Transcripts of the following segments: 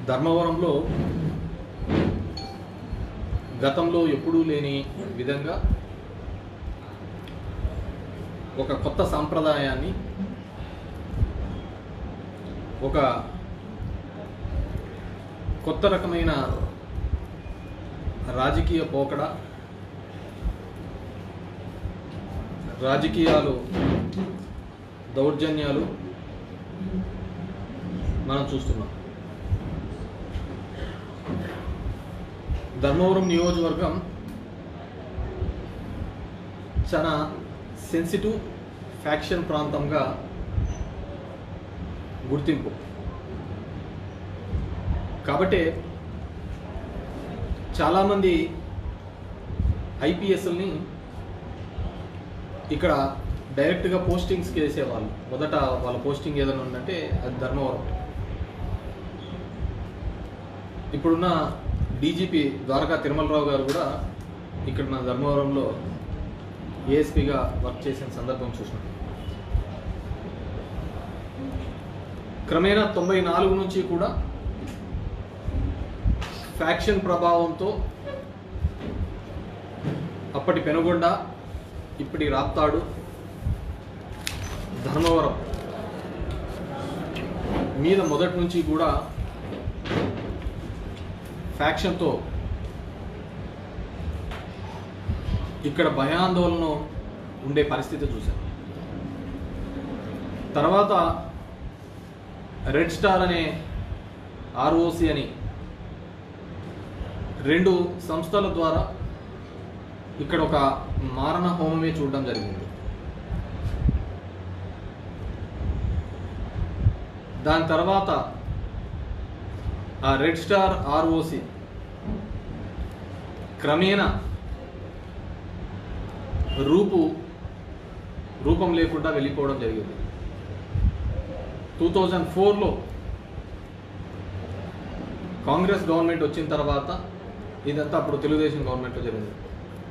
ధర్మవరంలో గతంలో ఎప్పుడూ లేని విధంగా ఒక కొత్త సాంప్రదాయాన్ని, ఒక కొత్త రకమైన రాజకీయ పోకడ, రాజకీయాలు, దౌర్జన్యాలు మనం చూస్తున్నాం. ధర్మవరం నియోజకవర్గం చాలా సెన్సిటివ్ ఫ్యాక్షన్ ప్రాంతంగా గుర్తింపు. కాబట్టి చాలామంది ఐపీఎస్ని ఇక్కడ డైరెక్ట్గా పోస్టింగ్స్కి వేసేవాళ్ళు. మొదట వాళ్ళ పోస్టింగ్ ఏదైనా ఉందంటే అది ధర్మవరం. ఇప్పుడున్న డీజీపీ ద్వారకా తిరుమలరావు గారు కూడా ఇక్కడ మన ధర్మవరంలో ఏఎస్పీగా వర్క్ చేసిన సందర్భం చూసినాం. క్రమేణా 94 నుంచి కూడా ఫ్యాక్షన్ ప్రభావంతో అప్పటి పెనుగొండ, ఇప్పటి రాప్తాడు, ధర్మవరం మీద మొదటి నుంచి కూడా ఫ్యాక్షన్తో ఇక్కడ భయాందోళన ఉండే పరిస్థితి చూశాం. తర్వాత రెడ్ స్టార్ అనే ఆర్ఓసి అని 2 సంస్థల ద్వారా ఇక్కడ ఒక మారణ హోమమే చూడడం జరిగింది. దాని తర్వాత ఆ రెడ్ స్టార్ ఆర్ఓసి క్రమేణా రూపం లేకుండా వెళ్ళిపోవడం జరిగింది. 2004లో కాంగ్రెస్ గవర్నమెంట్ వచ్చిన తర్వాత, ఇదంతా అప్పుడు తెలుగుదేశం గవర్నమెంట్లో జరిగింది.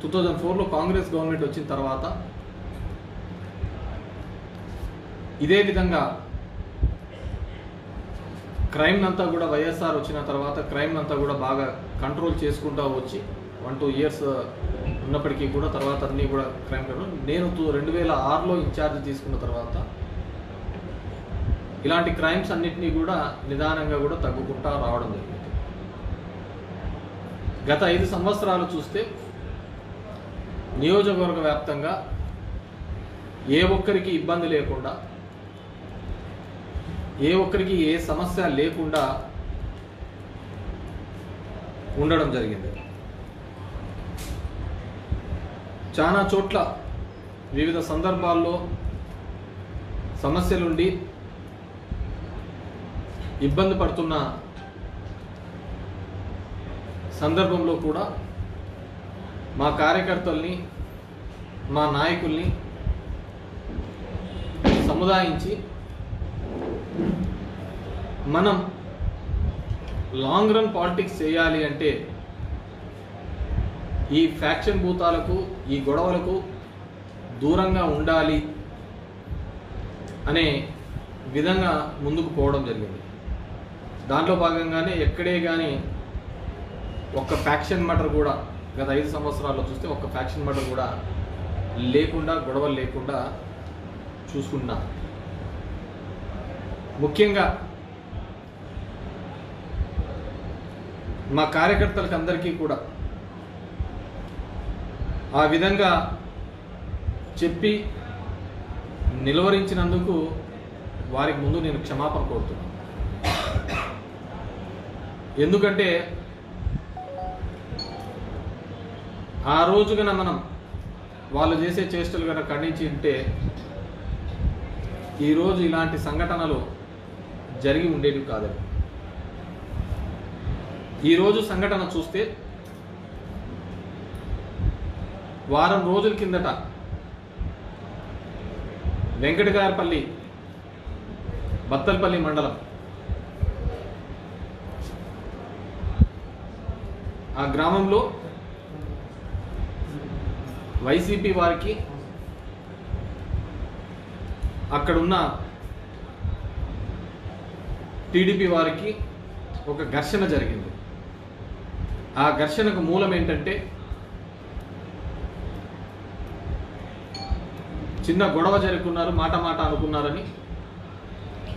2004లో కాంగ్రెస్ గవర్నమెంట్ వచ్చిన తర్వాత ఇదే విధంగా క్రైమ్ అంతా కూడా వైఎస్ఆర్ వచ్చిన తర్వాత క్రైమ్ అంతా కూడా బాగా కంట్రోల్ చేసుకుంటూ వచ్చి 1-2 ఇయర్స్ ఉన్నప్పటికీ కూడా తర్వాత అన్నీ కూడా క్రైమ్ కంట్రోల్. నేను 2006లో ఇన్ఛార్జ్ తీసుకున్న తర్వాత ఇలాంటి క్రైమ్స్ అన్నింటినీ కూడా నిదానంగా కూడా తగ్గుకుంటా రావడం జరిగింది. గత 5 సంవత్సరాలు చూస్తే నియోజకవర్గ వ్యాప్తంగా ఏ ఒక్కరికి ఇబ్బంది లేకుండా, ఏ ఒక్కరికి ఏ సమస్య లేకుండా ఉండడం జరిగింది. చాలా చోట్ల వివిధ సందర్భాల్లో సమస్యలుండి ఇబ్బంది పడుతున్న సందర్భంలో కూడా మా కార్యకర్తల్ని, మా నాయకుల్ని సముదాయించి మనం లాంగ్ రన్ పాలిటిక్స్ చేయాలి అంటే ఈ ఫ్యాక్షన్ భూతాలకు, ఈ గొడవలకు దూరంగా ఉండాలి అనే విధంగా ముందుకు పోవడం జరిగింది. దాంట్లో భాగంగానే ఎక్కడే కానీ ఒక్క ఫ్యాక్షన్ మర్డర్ కూడా గత 5 సంవత్సరాల్లో చూస్తే ఒక్క ఫ్యాక్షన్ మర్డర్ కూడా లేకుండా, గొడవలు లేకుండా చూసుకున్నా. ముఖ్యంగా మా కార్యకర్తలకు అందరికీ కూడా ఆ విధంగా చెప్పి నిలువరించినందుకు వారికి ముందు నేను క్షమాపణ కోరుతున్నాను. ఎందుకంటే ఆ రోజు కన్నా మనం వాళ్ళు చేసే చేష్టలు కన్నా ఖండించి ఉంటే ఈరోజు ఇలాంటి సంఘటనలు జరిగి ఉండేవి కాదు. ఈరోజు సంఘటన చూస్తే వారం రోజుల కిందట వెంకటగారపల్లి, బత్తలపల్లి మండలం ఆ గ్రామంలో వైసీపీ వారికి అక్కడున్న టీడీపీ వారికి ఒక ఘర్షణ జరిగింది. ఆ ఘర్షణకు మూలం ఏంటంటే చిన్న గొడవ జరుపుకున్నారు, మాట అనుకున్నారని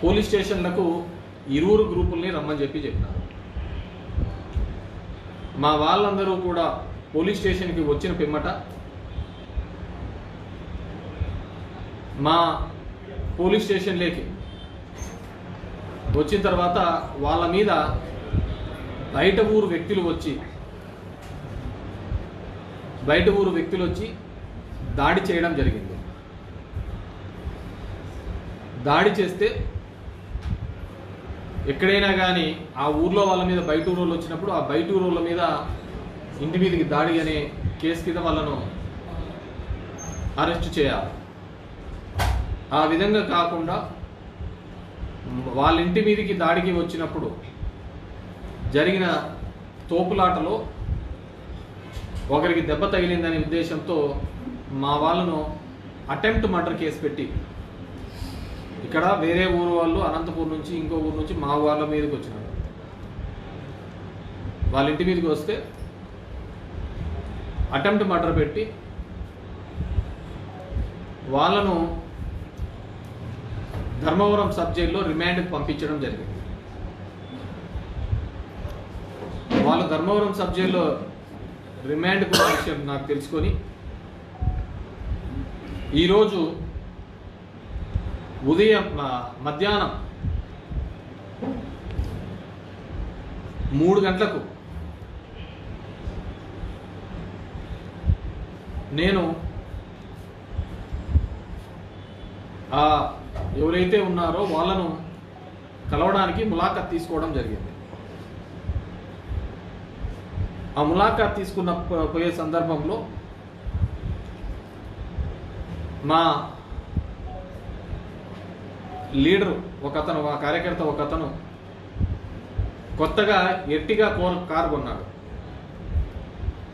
పోలీస్ స్టేషన్లకు ఇరువురు గ్రూపుల్ని రమ్మని చెప్పినారు. మా వాళ్ళందరూ కూడా పోలీస్ స్టేషన్కి వచ్చిన పిమ్మట మా పోలీస్ స్టేషన్లోకి వచ్చిన తర్వాత వాళ్ళ మీద బయట ఊరు వ్యక్తులు వచ్చి దాడి చేయడం జరిగింది. దాడి చేస్తే ఎక్కడైనా కానీ ఆ ఊర్లో వాళ్ళ మీద బయట ఊరోళ్ళు వచ్చినప్పుడు ఆ బయట ఊరోళ్ళ మీద ఇంటి మీదకి దాడి అనే కేసు కింద వాళ్ళను అరెస్ట్ చేయాలి. ఆ విధంగా కాకుండా వాళ్ళ ఇంటి మీదకి దాడికి వచ్చినప్పుడు జరిగిన తోపులాటలో ఒకరికి దెబ్బ తగిలిందనే ఉద్దేశంతో మా వాళ్ళను అటెంప్ట్ మర్డర్ కేసు పెట్టి ఇక్కడ వేరే ఊరు వాళ్ళు అనంతపూర్ నుంచి ఇంకో ఊరు నుంచి మా వాళ్ళ మీదకి వచ్చినారు. వాళ్ళ ఇంటి మీదకి వస్తే అటెంప్ట్ మర్డర్ పెట్టి వాళ్ళను ధర్మవరం సబ్ జైల్లో రిమాండ్కి పంపించడం జరిగింది. వాళ్ళు ధర్మవరం సబ్ జైల్లో రిమాండ్ కూడా విషయం నాకు తెలుసుకొని ఈరోజు ఉదయం మధ్యాహ్నం 3 గంటలకు నేను ఎవరైతే ఉన్నారో వాళ్ళను కలవడానికి ములాఖాత్ తీసుకోవడం జరిగింది. ఆ ములాఖాత్ పోయే సందర్భంలో మా లీడరు ఒకతను, ఆ కార్యకర్త ఒకతను కొత్తగా ఎర్టిగా కారు కొన్నాడు.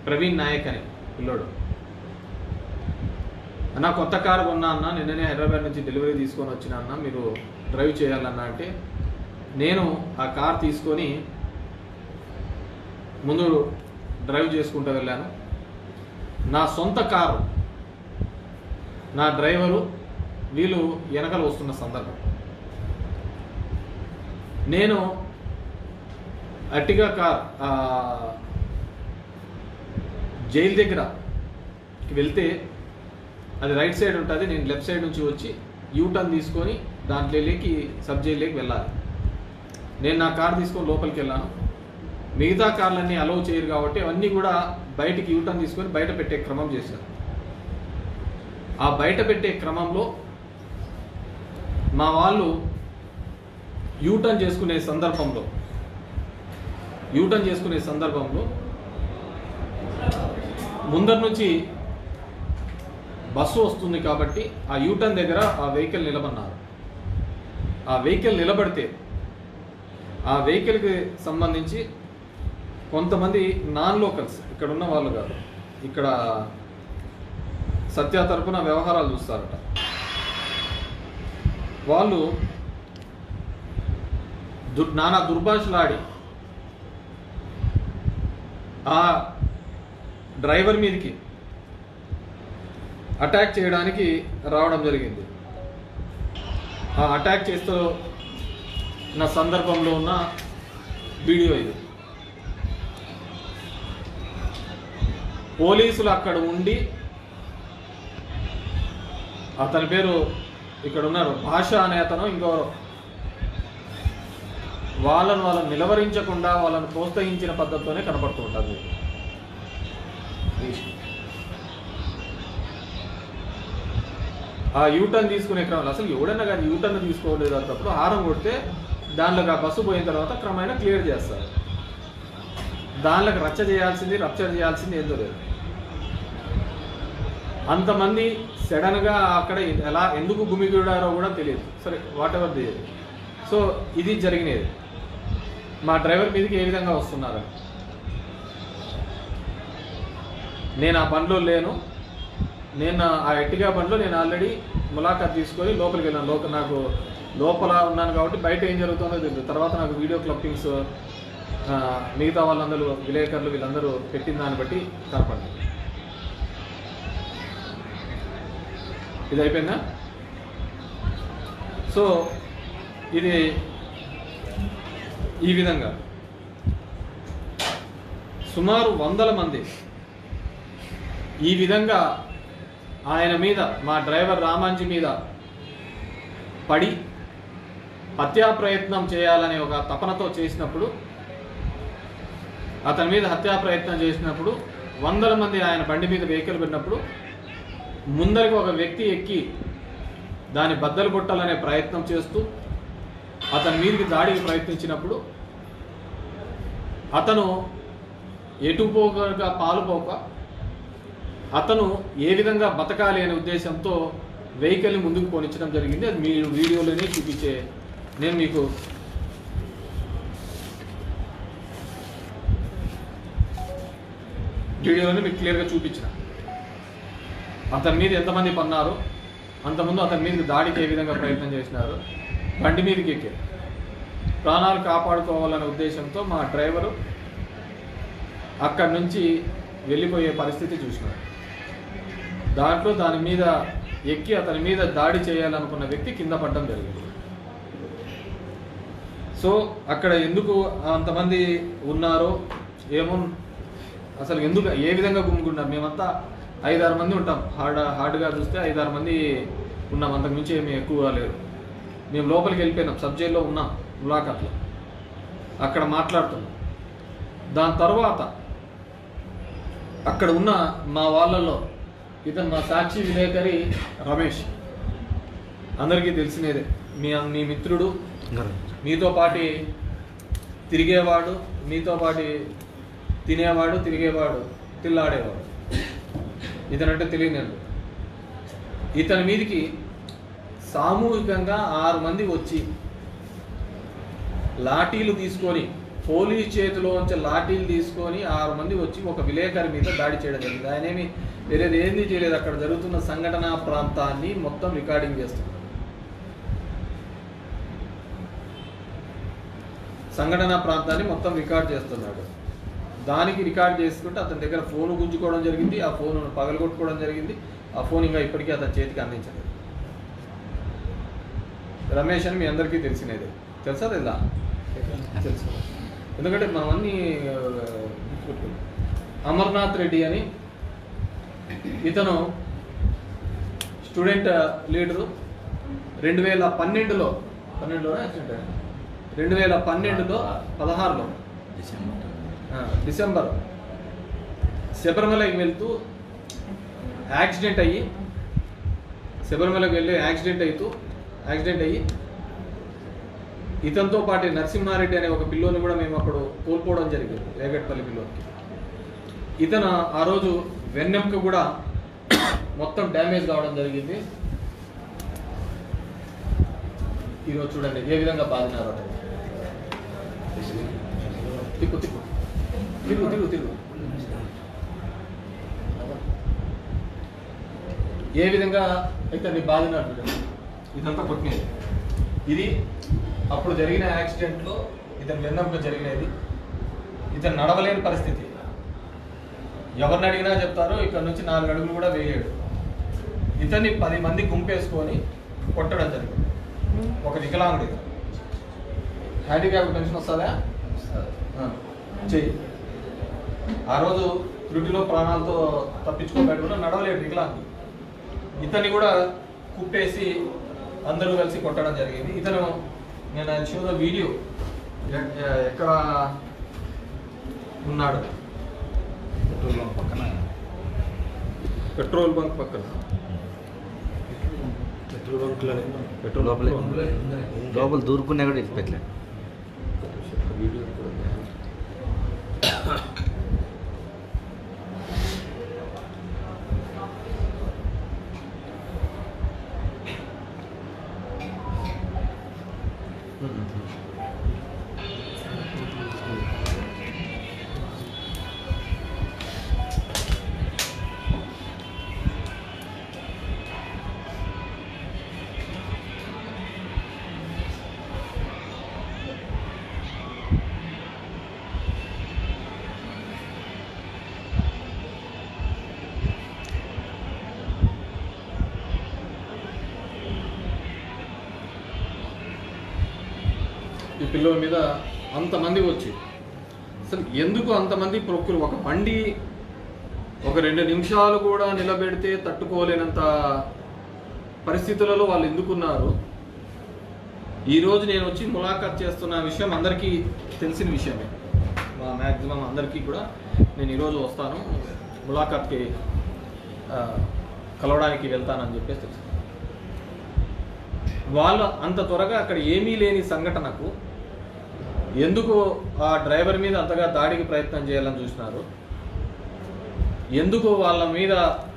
ప్రవీణ్ నాయక్ అని పిల్లోడు. అన్న కొత్త కారు కొన్నా అన్న, నిన్ననే హైదరాబాద్ నుంచి డెలివరీ తీసుకొని వచ్చిన అన్న, మీరు డ్రైవ్ చేయాలన్నా అంటే నేను ఆ కార్ తీసుకొని ముందు డ్రైవ్ చేసుకుంటూ వెళ్ళాను. నా సొంత కారు, నా డ్రైవరు వీళ్ళు వెనకలు వస్తున్న సందర్భం నేను అట్టిగా కార్ జైలు దగ్గరకి వెళ్తే అది రైట్ సైడ్ ఉంటుంది, నేను లెఫ్ట్ సైడ్ నుంచి వచ్చి యూటర్న్ తీసుకొని దాంట్లోకి సబ్ జైల్లోకి వెళ్ళాలి. నేను నా కార్ తీసుకొని లోపలికి వెళ్ళాను. మిగతా కార్లన్నీ అలౌ చేయరు కాబట్టి అవన్నీ కూడా బయటికి యూటర్న్ తీసుకొని బయట పెట్టే క్రమం చేశాను. ఆ బయట పెట్టే క్రమంలో మా వాళ్ళు యూటర్న్ చేసుకునే సందర్భంలో ముందర నుంచి బస్సు వస్తుంది కాబట్టి ఆ యూటర్న్ దగ్గర ఆ వెహికల్ నిలబడినారు. ఆ వెహికల్ నిలబడితే ఆ వెహికల్కి సంబంధించి కొంతమంది నాన్ లోకల్స్, ఇక్కడ ఉన్న వాళ్ళు కాదు, ఇక్కడ సత్య తరపున వ్యవహారాలు చూస్తారట, వాళ్ళు నానా దుర్భాషలాడి ఆ డ్రైవర్ మీదకి అటాక్ చేయడానికి రావడం జరిగింది. ఆ అటాక్ చేస్తున్న సందర్భంలో ఉన్న వీడియో ఇది. పోలీసులు అక్కడ ఉండి, అతని పేరు ఇక్కడ ఉన్నారు భాష అనే అతను, ఇంకెవరో, వాళ్ళను నిలవరించకుండా వాళ్ళను ప్రోత్సహించిన పద్ధతితోనే కనపడుతూ ఉంటుంది. ఆ యూటర్న్ తీసుకునే క్రమంలో అసలు ఎవడన్నా కానీ యూటర్న్ తీసుకోలేదు అన్నప్పుడు హారం కొడితే దానిలోకి ఆ బస్సు పోయిన తర్వాత క్రమేణా క్లియర్ చేస్తారు. దానిలోకి రప్చర్ చేయాల్సింది ఏందో లేదు. అంతమంది సడన్గా అక్కడ ఎందుకు గుమిగూడారో కూడా తెలియదు. సరే, వాట్ ఎవర్ ది. సో ఇది జరిగినది. మా డ్రైవర్ మీదకి ఏ విధంగా వస్తున్నారు, నేను ఆ బండ్లో లేను. నేను ఆ ఎట్టిగా బండ్లో నేను ఆల్రెడీ ములాఖాత్ తీసుకొని లోపలికి వెళ్ళాను. నాకు లోపల ఉన్నాను కాబట్టి బయట ఏం జరుగుతుందో తెలియదు. తర్వాత నాకు వీడియో క్లిప్పింగ్స్ మిగతా వాళ్ళందరూ విలేకరులు వీళ్ళందరూ పెట్టిన దాన్ని బట్టి కనపడింది. ఇది అయిపోయిందా? సో ఇది ఈ విధంగా సుమారు 100 మంది ఈ విధంగా ఆయన మీద, మా డ్రైవర్ రామాంజీ మీద పడి హత్యా ప్రయత్నం చేయాలనే ఒక తపనతో చేసినప్పుడు, అతని మీద హత్యా ప్రయత్నం చేసినప్పుడు 100 మంది ఆయన బండి మీద వెహికల్ పెట్టినప్పుడు ముందరికి ఒక వ్యక్తి ఎక్కి దాన్ని బద్దలు కొట్టాలనే ప్రయత్నం చేస్తూ అతని మీదకి దాడికి ప్రయత్నించినప్పుడు అతను ఎటుపోగా పాలుపోక అతను ఏ విధంగా బతకాలి అనే ఉద్దేశంతో వెహికల్ని ముందుకు పోనించడం జరిగింది. అది మీరు వీడియోలోనే చూపించే నేను మీకు వీడియోలోనే మీకు క్లియర్గా చూపించిన. అతని మీద ఎంతమంది పన్నారు, అంతకుముందు అతని మీదకి దాడికి ఏ విధంగా ప్రయత్నం చేసినారు, బండి మీదకి ఎక్కి ప్రాణాలు కాపాడుకోవాలనే ఉద్దేశంతో మా డ్రైవరు అక్కడి నుంచి వెళ్ళిపోయే పరిస్థితి చూసినారు. దాంట్లో దాని మీద ఎక్కి అతని మీద దాడి చేయాలనుకున్న వ్యక్తి కింద పడడం జరిగింది. సో అక్కడ ఎందుకు అంతమంది ఉన్నారో ఏమో, అసలు ఎందుకు ఏ విధంగా గుమ్ముకున్నారు. మేమంతా 5-6 మంది ఉంటాం. హార్డ్గా చూస్తే 5-6 మంది ఉన్నాం, అంతకుమించి ఏమీ ఎక్కువ లేదు. మేము లోపలికి వెళ్ళిపోయినాం, సబ్జైల్లో ఉన్నాం, ములాఖాట్లో అక్కడ మాట్లాడుతున్నాం. దాని తర్వాత అక్కడ ఉన్న మా వాళ్ళల్లో ఇతను మా సాక్షి విలేకరి రమేష్, అందరికీ తెలిసినదే, మీ మిత్రుడు, మీతో పాటి తిరిగేవాడు, మీతో పాటి తినేవాడు, తిరిగేవాడు, తిల్లాడేవాడు. ఇతనంటే తెలియలేదు. ఇతని మీదికి సామూహికంగా 6 మంది వచ్చి లాఠీలు తీసుకొని, పోలీస్ చేతిలోంచి లాఠీలు తీసుకొని 6 మంది వచ్చి ఒక విలేకరి మీద దాడి చేయడం జరిగింది. ఆయన ఏమి వేరేది ఏంది చేయలేదు. అక్కడ జరుగుతున్న సంఘటనా ప్రాంతాన్ని మొత్తం రికార్డింగ్ చేస్తున్నారు. సంఘటనా ప్రాంతాన్ని మొత్తం రికార్డ్ చేస్తున్నాడు. దానికి రికార్డ్ చేసుకుంటే అతని దగ్గర ఫోన్ గుంజుకోవడం జరిగింది, ఆ ఫోన్ పగలగొట్టుకోవడం జరిగింది. ఆ ఫోన్ ఇంకా ఇప్పటికీ అతని చేతికి అందించలేదు. రమేష్ అని మీ అందరికీ తెలిసినదే, తెలుసా లేదా? తెలుసు. ఎందుకంటే మనం అన్ని అమర్నాథ్ రెడ్డి అని ఇతను స్టూడెంట్ లీడరు. 2012లో 16లో డిసెంబర్ శబరిమలకి వెళ్తూ యాక్సిడెంట్ అయ్యి, శబరిమలకి వెళ్ళి యాక్సిడెంట్ అయ్యి ఇతనితో పాటు నరసింహారెడ్డి అనే ఒక పిల్లోని కూడా మేము అప్పుడు కోల్పోవడం జరిగింది, రేగట్పల్లి పిల్లోనికి. ఇతను ఆ రోజు వెన్నెంక కూడా మొత్తం డ్యామేజ్ కావడం జరిగింది. ఈరోజు చూడండి ఏ విధంగా బాధినారు. తిరుగు ఏ విధంగా ఇతన్ని బాధినారు. ఇదంతా కొట్టినది. ఇది అప్పుడు జరిగిన యాక్సిడెంట్లో ఇతను వెన్నెంక జరిగినది. ఇతను నడవలేని పరిస్థితి. ఎవరిని అడిగినా చెప్తారు ఇక్కడ నుంచి 4 అడుగులు కూడా వేయలేడు. ఇతన్ని 10 మంది గుంపేసుకొని కొట్టడం జరిగింది. ఒక వికలాంగుడు. ఇతను హ్యాండిక్యాప్ పెన్షన్ వస్తుందా? చెయ్యి. ఆ రోజు త్రుటిలో ప్రాణాలతో తప్పించుకోబెట్టు కూడా నడవలేడు వికలాంగుడు. ఇతన్ని కూడా కుప్పేసి అందరూ కలిసి కొట్టడం జరిగింది. ఇతను నేను ఆయన షోలో వీడియో ఎక్కడ ఉన్నాడు, పెట్రోల్ బంక్ పక్కన లోపల దూరుకున్నా కూడా పెట్టలేదు. వీడియో ఈ పిల్లల మీద అంతమంది వచ్చి అసలు ఎందుకు అంతమంది ప్రొక్కులు ఒక బండి ఒక 2 నిమిషాలు కూడా నిలబెడితే తట్టుకోలేనంత పరిస్థితులలో వాళ్ళు ఎందుకున్నారు. ఈరోజు నేను వచ్చి ములాఖాత్ చేస్తున్న విషయం అందరికీ తెలిసిన విషయమే. మ్యాక్సిమం అందరికీ కూడా నేను ఈరోజు వస్తాను ములాఖాత్కి కలవడానికి వెళ్తానని చెప్పేసి తెలుసు. వాళ్ళు అంత త్వరగా అక్కడ ఏమీ లేని సంఘటనకు ఎందుకు ఆ డ్రైవర్ మీద అంతగా దాడికి ప్రయత్నం చేయాలని చూసినారు, ఎందుకు వాళ్ళ మీద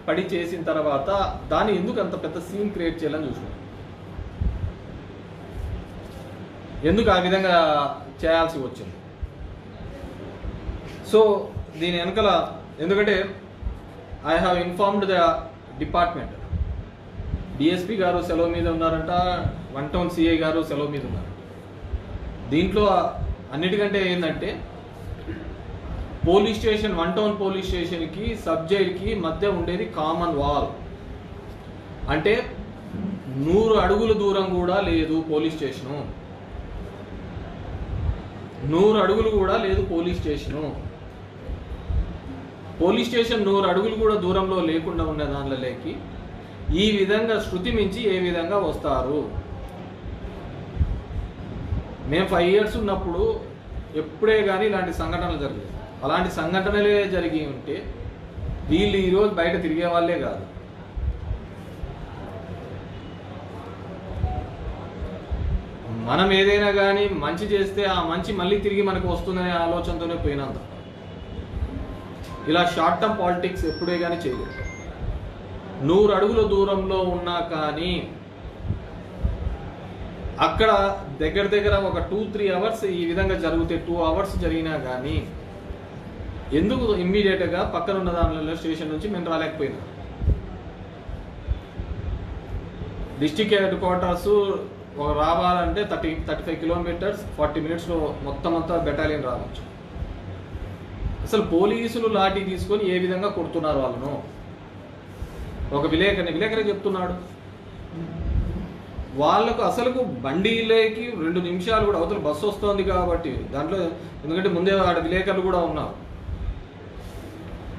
పడి చేసిన తర్వాత దాన్ని ఎందుకు అంత పెద్ద సీన్ క్రియేట్ చేయాలని చూసినారు, ఎందుకు ఆ విధంగా చేయాల్సి వచ్చింది. సో దీని వెనకాల ఎందుకంటే I have informed the department. DSP గారు సెలవు మీద ఉన్నారంట, 1 టౌన్ సిఐ గారు సెలవు మీద ఉన్నారు. దీంట్లో అన్నిటికంటే ఏంటంటే పోలీస్ స్టేషన్ 1 టౌన్ పోలీస్ స్టేషన్కి సబ్ జైలుకి మధ్య ఉండేది కామన్ వాల్. అంటే 100 అడుగుల దూరం కూడా లేదు పోలీస్ స్టేషను, 100 అడుగులు కూడా లేదు పోలీస్ స్టేషను. పోలీస్ స్టేషన్ 100 అడుగులు కూడా దూరంలో లేకుండా ఉన్న దానిలోకి ఈ విధంగా శృతి మించి ఏ విధంగా వస్తారు. మేము 5 years ఉన్నప్పుడు ఎప్పుడే కానీ ఇలాంటి సంఘటనలు జరగలేదు. అలాంటి సంఘటనలే జరిగి ఉంటే వీళ్ళు ఈరోజు బయట తిరిగే వాళ్ళే కాదు. మనం ఏదైనా కానీ మంచి చేస్తే ఆ మంచి మళ్ళీ తిరిగి మనకు వస్తుందనే ఆలోచనతోనే పోయినంత. ఇలా షార్ట్ టర్మ్ పాలిటిక్స్ ఎప్పుడే కానీ చేయలేదు. 100 అడుగుల దూరంలో ఉన్నా కానీ అక్కడ దగ్గర ఒక 2-3 అవర్స్ ఈ విధంగా జరిగితే 2 అవర్స్ జరిగినా కానీ ఎందుకు ఇమ్మీడియట్గా పక్కన ఉన్న దానిలో స్టేషన్ నుంచి మేము రాలేకపోయినా. డిస్టిక్ హెడ్ క్వార్టర్స్ రావాలంటే 35 kilometers 40 minutesలో మొత్తం అంతా బెటాలియన్ రావచ్చు. అసలు పోలీసులు లాఠీ తీసుకొని ఏ విధంగా కొడుతున్నారు వాళ్ళను. ఒక విలేకరి చెప్తున్నాడు, వాళ్ళకు అసలుకు బండిలోకి 2 నిమిషాలు కూడా అవతల బస్సు వస్తుంది కాబట్టి దాంట్లో, ఎందుకంటే ముందే ఆడ విలేకరులు కూడా ఉన్నారు,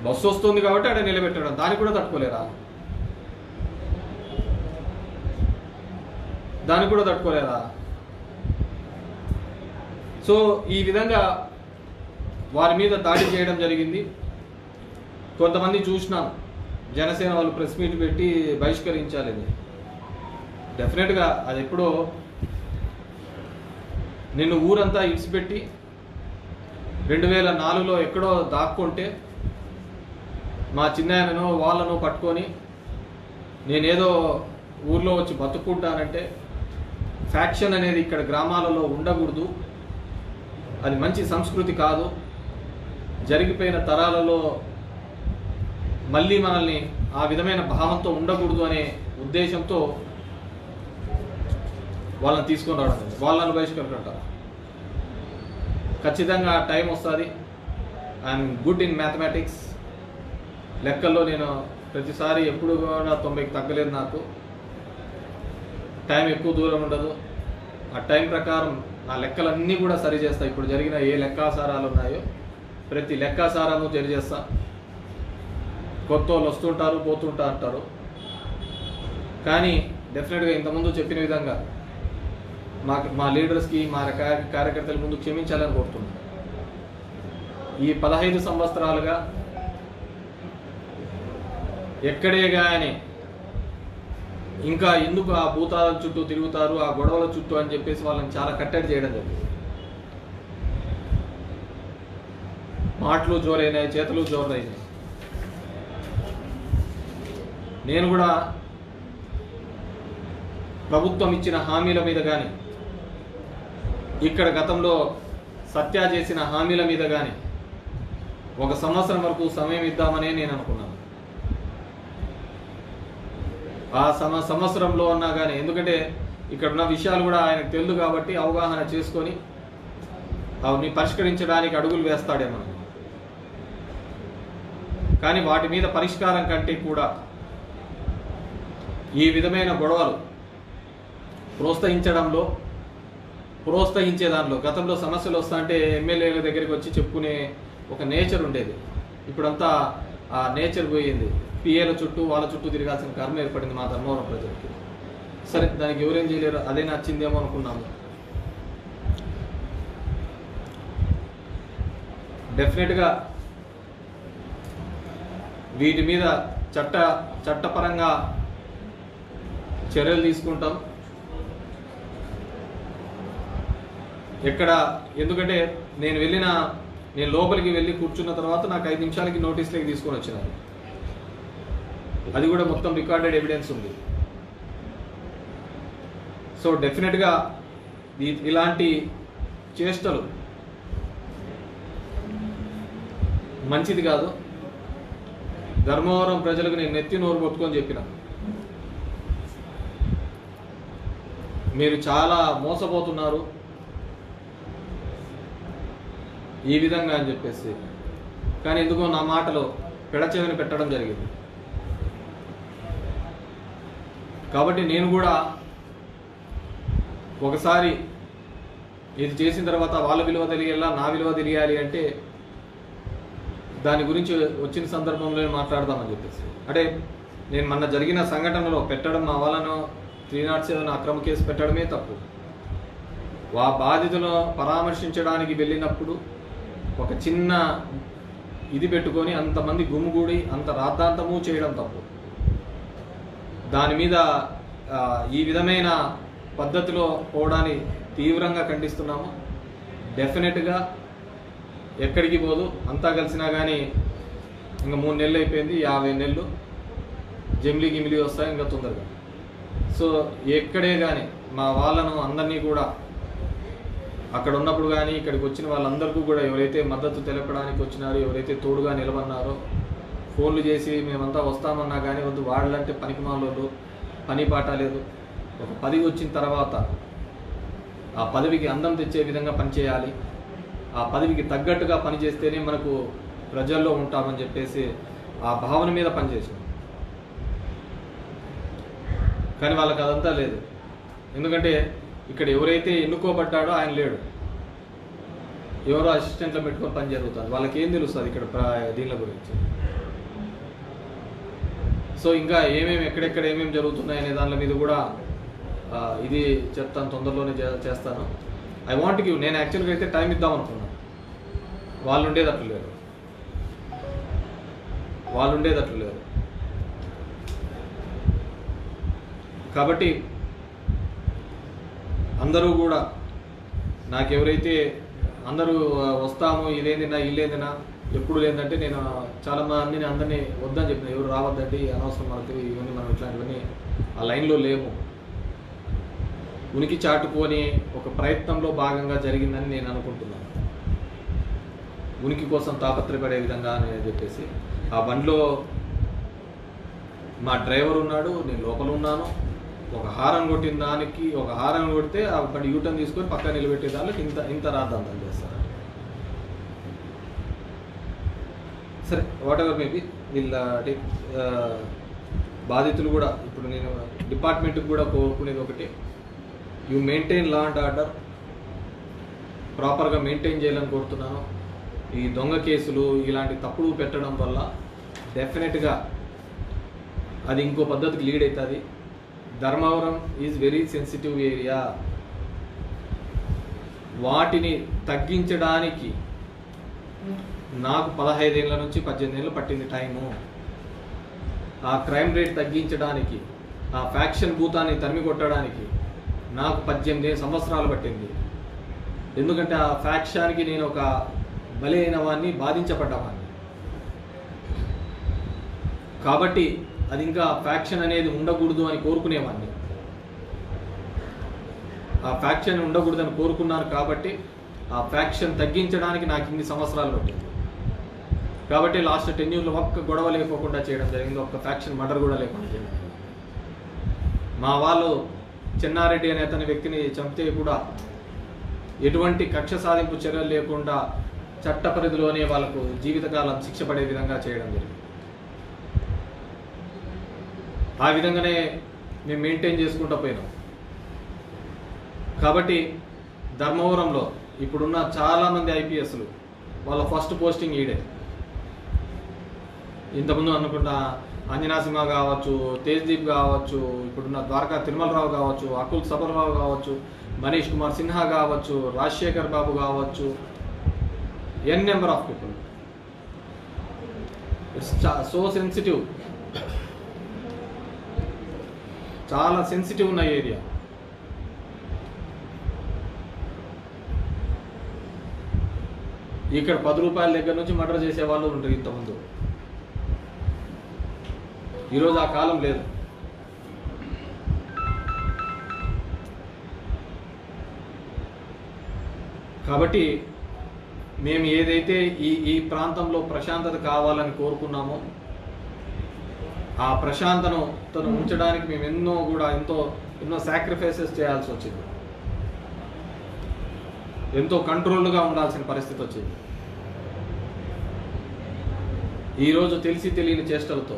బస్సు వస్తుంది కాబట్టి ఆడ నిలబెట్టడం, దానికి కూడా తట్టుకోలేరా, దానికి కూడా తట్టుకోలేరా. సో ఈ విధంగా వారి మీద దాడి చేయడం జరిగింది. కొంతమంది చూసినాం, జనసేన వాళ్ళు ప్రెస్ మీట్ పెట్టి బహిష్కరించాలి. డెఫినెట్గా అది ఎప్పుడో నిన్ను ఊరంతా ఇడిచిపెట్టి 2004లో ఎక్కడో దాక్కుంటే మా చిన్నాయనను వాళ్ళను పట్టుకొని నేనేదో ఊర్లో వచ్చి బతుకుంటానంటే ఫ్యాక్షన్ అనేది ఇక్కడ గ్రామాలలో ఉండకూడదు, అది మంచి సంస్కృతి కాదు, జరిగిపోయిన తరాలలో మళ్ళీ మనల్ని ఆ విధమైన భావంతో ఉండకూడదు అనే ఉద్దేశంతో వాళ్ళని తీసుకొని రావడం, వాళ్ళని బహిష్కరించారు. ఖచ్చితంగా టైం వస్తుంది. ఐఎమ్ గుడ్ ఇన్ మ్యాథమెటిక్స్, లెక్కల్లో నేను ప్రతిసారి ఎప్పుడు కూడా 90కి తగ్గలేదు. నాకు టైం ఎక్కువ దూరం ఉండదు. ఆ టైం ప్రకారం నా లెక్కలన్నీ కూడా సరి చేస్తా. ఇప్పుడు జరిగిన ఏ లెక్కాసారాలు ఉన్నాయో ప్రతి లెక్కాసారాను తెలియజేస్తా. కొత్త వాళ్ళు వస్తుంటారు, పోతుంటా అంటారు, కానీ డెఫినెట్గా ఇంతకుముందు చెప్పిన విధంగా మా లీడర్స్కి, మా కార్యకర్తల ముందు క్షమించాలని కోరుతున్నాను. ఈ 15 సంవత్సరాలుగా ఎక్కడే కానీ ఇంకా ఎందుకు ఆ భూతాల చుట్టూ తిరుగుతారు, ఆ గొడవల చుట్టూ అని చెప్పేసి వాళ్ళని చాలా కట్టడి చేయడం జరిగింది. మాటలు జోరైనాయి, చేతులు జోరైనాయి. నేను కూడా ప్రభుత్వం ఇచ్చిన హామీల మీద కానీ, ఇక్కడ గతంలో సత్య చేసిన హామీల మీద కానీ 1 సంవత్సరం వరకు సమయం ఇద్దామనే నేను అనుకున్నాను. ఆ సంవత్సరంలో ఉన్నా కానీ, ఎందుకంటే ఇక్కడ ఉన్న విషయాలు కూడా ఆయనకు తెలుసు కాబట్టి అవగాహన చేసుకొని అవన్నీ పరిష్కరించడానికి అడుగులు వేస్తాడేమో. కానీ వాటి మీద పరిష్కారం కంటే కూడా ఈ విధమైన గొడవలు ప్రోత్సహించడంలో ప్రోత్సహించే దాంట్లో గతంలో సమస్యలు వస్తా అంటే ఎమ్మెల్యేల దగ్గరికి వచ్చి చెప్పుకునే ఒక నేచర్ ఉండేది. ఇప్పుడంతా ఆ నేచర్ పోయింది. పిఏల చుట్టూ వాళ్ళ చుట్టూ తిరగాల్సిన కర్మ ఏర్పడింది మా ధర్మవరం ప్రజలకి. సరే, దానికి ఎవరేం చేయలేరు, అదే నచ్చిందేమో అనుకున్నాము. డెఫినెట్గా వీటి మీద చట్టపరంగా చర్యలు తీసుకుంటాం. ఎందుకంటే నేను లోపలికి వెళ్ళి కూర్చున్న తర్వాత నాకు 5 నిమిషాలకి నోటీస్లోకి తీసుకొని వచ్చినారు. అది కూడా మొత్తం రికార్డెడ్ ఎవిడెన్స్ ఉంది. సో డెఫినెట్గా ఇలాంటి చేష్టలు మంచిది కాదు. ధర్మవరం ప్రజలకు నేను నెత్తి నోరు కొట్టుకొని చెప్పిన, మీరు చాలా మోసపోతున్నారు ఈ విధంగా అని చెప్పేసి. కానీ ఎందుకో నా మాటలో పెడచెవిని పెట్టడం జరిగింది. కాబట్టి నేను కూడా ఒకసారి ఇది చేసిన తర్వాత వాళ్ళ విలువ తెలియాలా, నా విలువ తెలియాలి అంటే దాని గురించి వచ్చిన సందర్భంలో మాట్లాడదామని చెప్పేసి. అంటే నేను మొన్న జరిగిన సంఘటనలో పెట్టడం, మా వాళ్ళను 307 అక్రమ కేసు పెట్టడమే తప్పు. బాధితులను పరామర్శించడానికి వెళ్ళినప్పుడు ఒక చిన్న ఇది పెట్టుకొని అంతమంది గుమ్ముగూడి అంత రాద్ధాంతము చేయడం తప్పు. దాని మీద ఈ విధమైన పద్ధతిలో పోవడాన్ని తీవ్రంగా ఖండిస్తున్నాము. డెఫినెట్గా ఎక్కడికి పోదు, అంతా కలిసినా కానీ ఇంకా 3 నెలలు అయిపోయింది, 50 నెలలు గిమిలి వస్తాయి ఇంకా తొందరగా. సో ఎక్కడే కానీ మా వాళ్ళను అందరినీ కూడా అక్కడ ఉన్నప్పుడు కానీ ఇక్కడికి వచ్చిన వాళ్ళందరికీ కూడా ఎవరైతే మద్దతు తెలపడానికి వచ్చినారో, ఎవరైతే తోడుగా నిలబడినారో, ఫోన్లు చేసి మేమంతా వస్తామన్నా కానీ వద్దు, వాళ్ళంటే పనికిమాలోళ్ళు, పని పాట లేదు. ఒక పదవి వచ్చిన తర్వాత ఆ పదవికి అందం తెచ్చే విధంగా పనిచేయాలి, ఆ పదవికి తగ్గట్టుగా పనిచేస్తేనే మనకు ప్రజల్లో ఉంటామని చెప్పేసి ఆ భావన మీద పనిచేసాం. కానీ వాళ్ళకి అదంతా లేదు. ఎందుకంటే ఇక్కడ ఎవరైతే ఎన్నుకోబడ్డాడో ఆయన లేడు, ఎవరో అసిస్టెంట్లో పెట్టుకొని పని జరుగుతుంది. వాళ్ళకి ఏం తెలుస్తుంది ఇక్కడ దీనిల గురించి? సో ఇంకా ఎక్కడెక్కడ ఏమేమి జరుగుతున్నాయనే దాని మీద కూడా ఇది చెప్తాను, తొందరలోనే చేస్తాను. I want give. నేను యాక్చువల్గా అయితే టైం ఇద్దాం అనుకున్నాను, వాళ్ళు ఉండేదట్లు లేరు. కాబట్టి అందరూ కూడా నాకెవరైతే అందరూ వస్తాము, ఇదేందినా ఇల్లేందినా ఎప్పుడు లేదంటే నేను చాలా మందిని అందరినీ వద్దని చెప్పిన, ఎవరు రావద్దండి, అనవసరం మనకి ఇవన్నీ, మనం ఇట్లాంటివన్నీ ఆ లైన్లో లేము. ఉనికి చాటుకొని ఒక ప్రయత్నంలో భాగంగా జరిగిందని నేను అనుకుంటున్నాను. ఉనికి కోసం తాపత్రయపడే విధంగా అని చెప్పేసి ఆ బండిలో మా డ్రైవర్ ఉన్నాడు, నేను లోపల ఉన్నాను. ఒక హారన్ కొట్టిన దానికి ఒక హారన్ కొడితే ఆ బండి యూటర్న్ తీసుకొని పక్కన నిలబెట్టే దానికి ఇంత రాద్దాంతం చేస్తారు. సరే, వాట్ ఎవర్ మేబీ వీళ్ళ బాధితులు కూడా ఇప్పుడు నేను డిపార్ట్మెంట్కి కూడా కోరుకునేది ఒకటి, you maintain law and order, ప్రాపర్గా మెయింటైన్ చేయాలని కోరుతున్నాను. ఈ దొంగ కేసులు ఇలాంటి తప్పుడు పెట్టడం వల్ల డెఫినెట్గా అది ఇంకో పద్ధతికి లీడ్ అవుతుంది. Dharmavaram is very sensitive area. వాటిని తగ్గించడానికి నాకు 15 ఏళ్ళ నుంచి 18 ఏళ్ళు పట్టింది టైము. ఆ క్రైమ్ రేట్ తగ్గించడానికి, ఆ ఫ్యాక్షన్ భూతాన్ని తరిమి కొట్టడానికి నాకు 18 సంవత్సరాలు పట్టింది. ఎందుకంటే ఆ ఫ్యాక్షన్కి నేను ఒక బలి అయిన వాడిని, బాధించబడ్డవాడిని. కాబట్టి అది ఇంకా ఫ్యాక్షన్ అనేది ఉండకూడదు అని కోరుకునేవాడిని. ఆ ఫ్యాక్షన్ ఉండకూడదని కోరుకున్నాను కాబట్టి ఆ ఫ్యాక్షన్ తగ్గించడానికి నాకు ఇన్ని సంవత్సరాలు పట్టింది. కాబట్టి లాస్ట్ 10 yearsలో ఒక్క గొడవ లేకోకుండా చేయడం జరిగింది, ఒక్క ఫ్యాక్షన్ మర్డర్ కూడా లేకుండా చేయడం జరిగింది. మా వాళ్ళు చెన్నారెడ్డి అనే అతని వ్యక్తిని చంపితే కూడా ఎటువంటి కక్ష సాధింపు చర్యలు లేకుండా చట్ట పరిధిలోనే వాళ్ళకు జీవితకాలం శిక్ష పడే విధంగా చేయడం జరిగింది. ఆ విధంగానే మేము మెయింటైన్ చేసుకుంటూ పోయినాం. కాబట్టి ధర్మవరంలో ఇప్పుడున్న చాలామంది ఐపీఎస్లు వాళ్ళ ఫస్ట్ పోస్టింగ్ ఈడే. ఇంతకుముందు అనుకున్న అంజనాసింహ కావచ్చు, తేజ్దీప్ కావచ్చు, ఇప్పుడున్న ద్వారకా తిరుమలరావు కావచ్చు, అకుల్ సబర్రావు కావచ్చు, మనీష్ కుమార్ సిన్హా కావచ్చు, రాజశేఖర్ బాబు కావచ్చు, n number of people. It's so sensitive, చాలా సెన్సిటివ్ ఉన్న ఏరియా. ఇక్కడ 10 రూపాయల దగ్గర నుంచి మర్డర్ చేసే వాళ్ళు ఉంటారు ఇంతకుముందు. ఈరోజు ఆ కాలం లేదు. కాబట్టి మేము ఏదైతే ఈ ప్రాంతంలో ప్రశాంతత కావాలని కోరుకున్నామో ఆ ప్రశాంతతను ఉంచడానికి మేము ఎన్నో సాక్రిఫైసెస్ చేయాల్సి వచ్చింది. ఎంతో కంట్రోల్గా ఉండాల్సిన పరిస్థితి వచ్చింది. ఈరోజు తెలిసి తెలియని చేష్టలతో,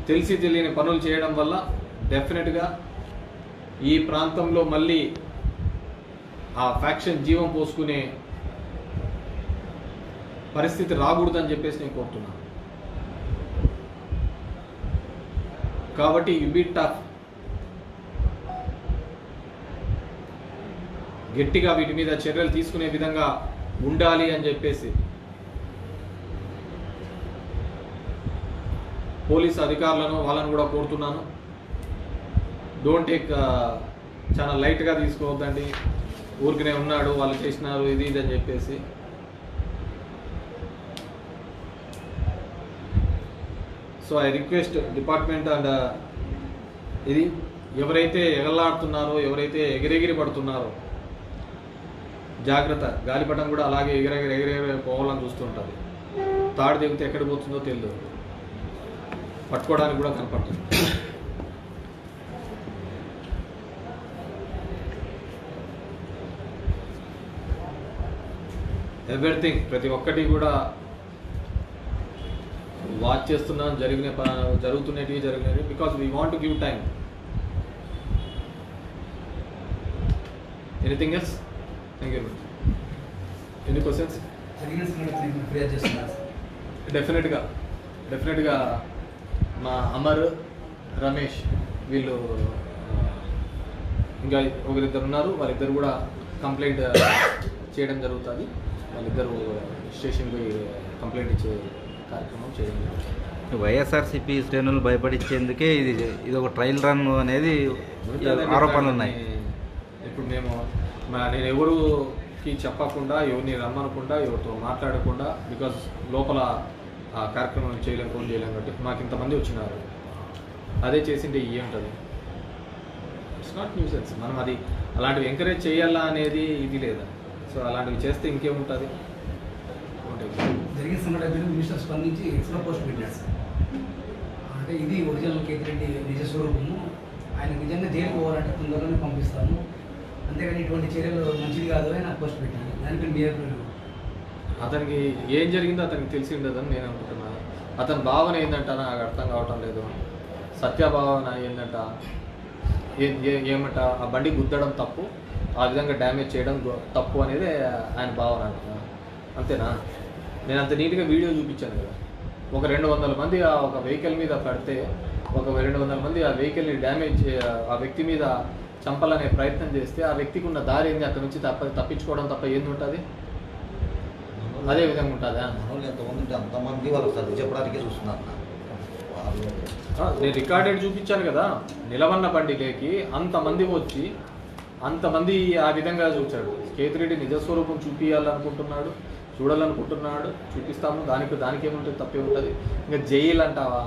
తెలిసి తెలియని పనులు చేయడం వల్ల డెఫినెట్గా ఈ ప్రాంతంలో మళ్ళీ ఆ ఫ్యాక్షన్ జీవం పోసుకునే పరిస్థితి రాకూడదని చెప్పేసి నేను కోరుతున్నాను. కాబట్టి యు బీ టఫ్, గట్టిగా వీటి మీద చర్యలు తీసుకునే విధంగా ఉండాలి అని చెప్పేసి పోలీసు అధికారులను వాళ్ళని కూడా కోరుతున్నాను. డోంట్ టేక్ చాలా లైట్గా తీసుకోవద్దండి. ఊరికనే ఉన్నాడు, వాళ్ళు చేసినారు, ఇది అని చెప్పేసి. So I request department and ఇది ఎవరైతే ఎగలాడుతున్నారో, ఎవరైతే ఎగిరెగిరి పడుతున్నారో జాగ్రత్త. గాలిపటం కూడా అలాగే ఎగిరెగిరి పోవాలని చూస్తుంటుంది. తాడు దిగితే ఎక్కడ పోతుందో తెలియదు, పట్టుకోవడానికి కూడా కనపడుతుంది. ఎవ్రీథింగ్ ప్రతి ఒక్కటి కూడా వాచ్ చేస్తున్నాం. జరుగుతున్నవి because we want to give time. Anything else? Thank you. Any questions? డెఫినెట్గా మా అమర్, రమేష్ వీళ్ళు ఇంకా ఒకరిద్దరు ఉన్నారు. వాళ్ళిద్దరు కూడా కంప్లైంట్ చేయడం జరుగుతుంది. వాళ్ళిద్దరు స్టేషన్ పోయి కంప్లైంట్ ఇచ్చే కార్యక్రమం చేయడం జరుగుతుంది. వైఎస్ఆర్సీపీ శ్రేణులు భయపడించేందుకే ఇది ఒక ట్రయల్ రన్ అనేది ఆరోపణలు ఉన్నాయి. ఇప్పుడు నేను ఎవరికి చెప్పకుండా, ఎవరిని రమ్మనకుండా, ఎవరితో మాట్లాడకుండా, బికాజ్ లోపల ఆ కార్యక్రమం ఫోన్ చేయలేం కాబట్టి మాకు ఇంతమంది వచ్చినారు. అదే చేసింటే ఏముంటుంది? It's not nuisance. మనం అది అలాంటివి ఎంకరేజ్ చేయాలా అనేది ఇది లేదా. సో అలాంటివి చేస్తే ఇంకేముంటుంది? జరిగిన సంఘటన మినిస్టర్ స్పందించి ఎక్స్ట్రా పోస్ట్ పెట్టారు సార్. అంటే ఇది ఒరిజినల్ కేతిరెడ్డి నిజ స్వరూపము, ఆయన నిజంగా జైలు పోవాలంటే తొందరగానే పంపిస్తాము, అంతేగాని ఇటువంటి చర్యలు మంచిది కాదు అని నాకు పోస్ట్ పెట్టాను. దానికి మీరు అతనికి ఏం జరిగిందో అతనికి తెలిసి ఉండదని నేను అనుకుంటున్నాను. అతని భావన ఏంటంట నాకు అర్థం కావటం లేదు. సత్యభావన ఏంటంట, ఏమంట ఆ బండి గుద్దడం తప్పు, ఆ విధంగా డ్యామేజ్ చేయడం తప్పు అనేది ఆయన భావన అంతేనా? నేను అంత నీట్గా వీడియో చూపించాను కదా. ఒక 200 మంది ఒక వెహికల్ మీద పడితే, ఒక 200 మంది ఆ వెహికల్ని డ్యామేజ్, ఆ వ్యక్తి మీద చంపాలనే ప్రయత్నం చేస్తే ఆ వ్యక్తికి ఉన్న దారి ఏంది? అక్కడ నుంచి తప్పించుకోవడం తప్ప ఏంది ఉంటుంది? అదే విధంగా ఉంటుందా? ఎంతమంది ఉంటే అంతమంది వాళ్ళు చదువు చెప్పడానికే చూస్తున్నారు. నేను రికార్డెడ్ చూపించాను కదా. నిలవన్న బండిలోకి అంతమంది వచ్చి అంతమంది ఆ విధంగా చూచాడు. కేతిరెడ్డి నిజస్వరూపం చూపించాలనుకుంటున్నాడు, చూడాలనుకుంటున్నాడు, చూపిస్తాము. దానికి ఏముంటుంది? తప్పే ఉంటుంది. ఇంకా జైలు అంటావా?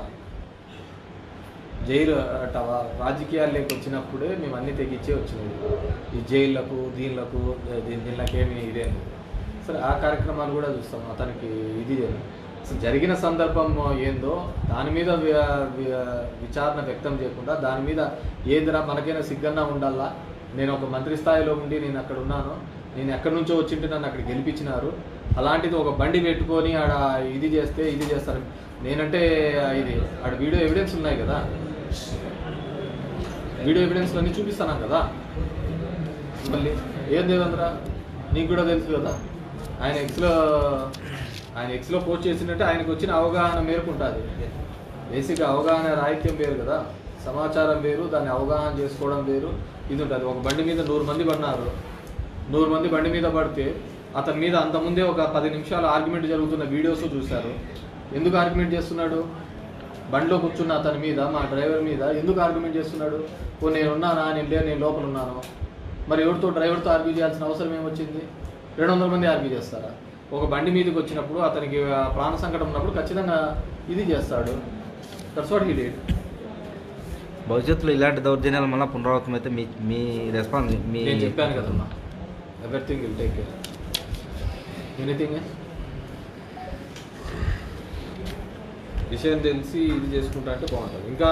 రాజకీయాల్లోకి వచ్చినప్పుడే మేము అన్ని తెగించే వచ్చినాయి. ఈ జైళ్ళకు దీనికేమి ఇదేమి. సరే, ఆ కార్యక్రమాలు కూడా చూస్తాం. అతనికి ఇది అసలు జరిగిన సందర్భం ఏందో దాని మీద విచారణ వ్యక్తం చేయకుండా, దాని మీద ఏదిరా మనకైనా సిగ్గన్నా ఉండాలా. నేను ఒక మంత్రి స్థాయిలో ఉండి నేను అక్కడ ఉన్నాను, నేను ఎక్కడి నుంచో వచ్చింటే నన్ను అక్కడ గెలిపించినారు. అలాంటిది ఒక బండి పెట్టుకొని ఆడ ఇది చేస్తారు. నేనంటే ఇది ఆడ వీడియో ఎవిడెన్స్ ఉన్నాయి కదా. వీడియో ఎవిడెన్స్ అన్నీ చూపిస్తాను కదా. మళ్ళీ ఏం దేవేంద్ర నీకు కూడా తెలుసు కదా, ఆయన ఎక్స్లో పోస్ట్ చేసినట్టే ఆయనకు వచ్చిన అవగాహన మేరకు ఉంటుంది. బేసిక్గా అవగాహన రాహిత్యం వేరు కదా, సమాచారం వేరు, దాన్ని అవగాహన చేసుకోవడం వేరు. ఇది ఉంటుంది. ఒక బండి మీద 100 మంది పడినారు, 100 మంది బండి మీద పడితే అతని మీద అంతకుముందే ఒక 10 నిమిషాలు ఆర్గ్యుమెంట్ జరుగుతున్న వీడియోస్ చూశారు. ఎందుకు ఆర్గ్యుమెంట్ చేస్తున్నాడు? బండిలో కూర్చున్న అతని మీద, మా డ్రైవర్ మీద ఎందుకు ఆర్గ్యుమెంట్ చేస్తున్నాడు? నేను ఉన్నానా, నేను లోపల ఉన్నాను. మరి ఎవరితో, డ్రైవర్తో ఆర్గ్యూ చేయాల్సిన అవసరం ఏమొచ్చింది? 200 మంది ఆర్గ్యూ చేస్తారా? ఒక బండి మీదకి వచ్చినప్పుడు అతనికి ప్రాణ సంకటం ఉన్నప్పుడు ఖచ్చితంగా ఇది చేస్తాడు. That's what he did. భవిష్యత్తులో ఇలాంటి దౌర్జన్యాలు మళ్ళీ పునరావృతం అయితే మీ రెస్పాన్స్ నేను చెప్పాను కదమ్మా, everything will take care. Anything విషయం తెలిసి ఇది చేసుకుంటా అంటే బాగుంటుంది. ఇంకా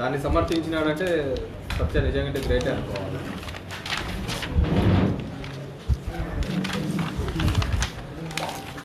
దాన్ని సమర్థించినాడంటే సత్య నిజంగా గ్రేటే అనుకోవాలి.